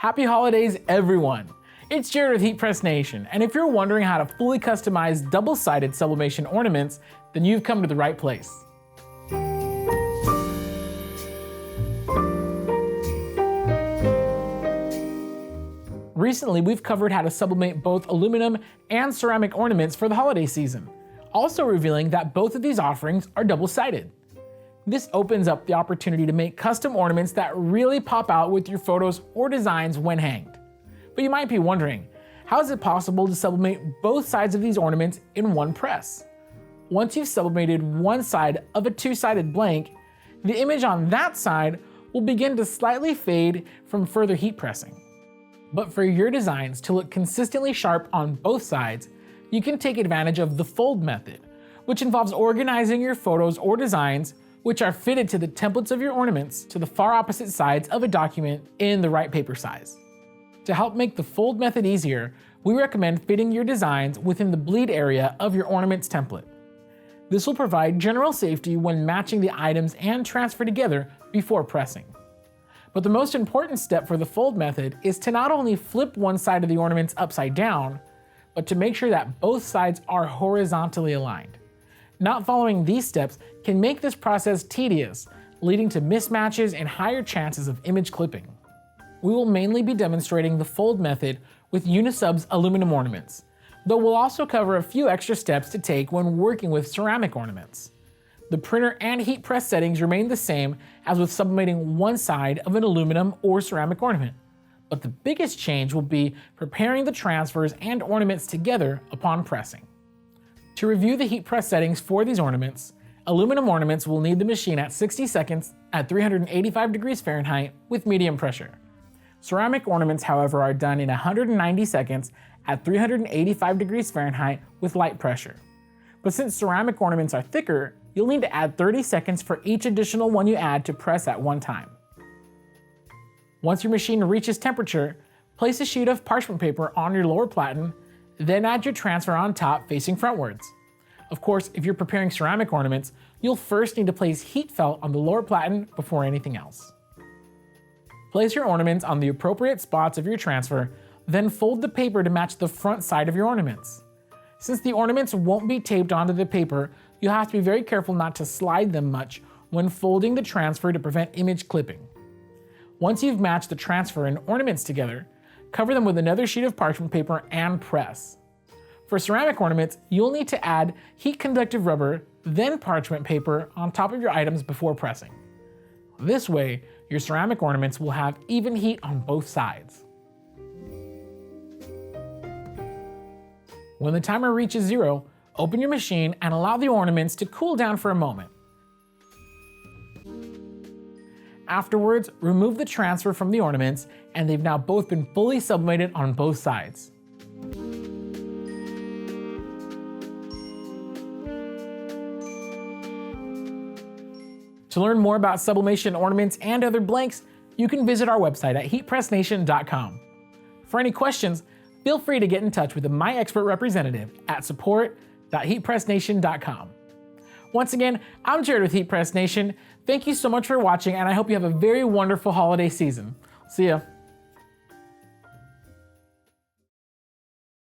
Happy holidays, everyone! It's Jared with Heat Press Nation, and if you're wondering how to fully customize double-sided sublimation ornaments, then you've come to the right place. Recently, we've covered how to sublimate both aluminum and ceramic ornaments for the holiday season, also revealing that both of these offerings are double-sided. This opens up the opportunity to make custom ornaments that really pop out with your photos or designs when hanged. But you might be wondering, how is it possible to sublimate both sides of these ornaments in one press? Once you've sublimated one side of a two-sided blank, the image on that side will begin to slightly fade from further heat pressing. But for your designs to look consistently sharp on both sides, you can take advantage of the fold method, which involves organizing your photos or designs which are fitted to the templates of your ornaments to the far opposite sides of a document in the right paper size. To help make the fold method easier, we recommend fitting your designs within the bleed area of your ornaments template. This will provide general safety when matching the items and transfer together before pressing. But the most important step for the fold method is to not only flip one side of the ornaments upside down, but to make sure that both sides are horizontally aligned. Not following these steps can make this process tedious, leading to mismatches and higher chances of image clipping. We will mainly be demonstrating the fold method with Unisub's aluminum ornaments, though we'll also cover a few extra steps to take when working with ceramic ornaments. The printer and heat press settings remain the same as with sublimating one side of an aluminum or ceramic ornament, but the biggest change will be preparing the transfers and ornaments together upon pressing. To review the heat press settings for these ornaments, aluminum ornaments will need the machine at 60 seconds at 385 degrees Fahrenheit with medium pressure. Ceramic ornaments, however, are done in 190 seconds at 385 degrees Fahrenheit with light pressure. But since ceramic ornaments are thicker, you'll need to add 30 seconds for each additional one you add to press at one time. Once your machine reaches temperature, place a sheet of parchment paper on your lower platen, then add your transfer on top facing frontwards. Of course, if you're preparing ceramic ornaments, you'll first need to place heat felt on the lower platen before anything else. Place your ornaments on the appropriate spots of your transfer, then fold the paper to match the front side of your ornaments. Since the ornaments won't be taped onto the paper, you'll have to be very careful not to slide them much when folding the transfer to prevent image clipping. Once you've matched the transfer and ornaments together, cover them with another sheet of parchment paper and press. For ceramic ornaments, you'll need to add heat conductive rubber, then parchment paper on top of your items before pressing. This way, your ceramic ornaments will have even heat on both sides. When the timer reaches 0, open your machine and allow the ornaments to cool down for a moment. Afterwards, remove the transfer from the ornaments, and they've now both been fully sublimated on both sides. To learn more about sublimation ornaments and other blanks, you can visit our website at heatpressnation.com. For any questions, feel free to get in touch with the My Expert representative at support.heatpressnation.com. Once again, I'm Jared with Heat Press Nation. Thank you so much for watching, and I hope you have a very wonderful holiday season. See ya.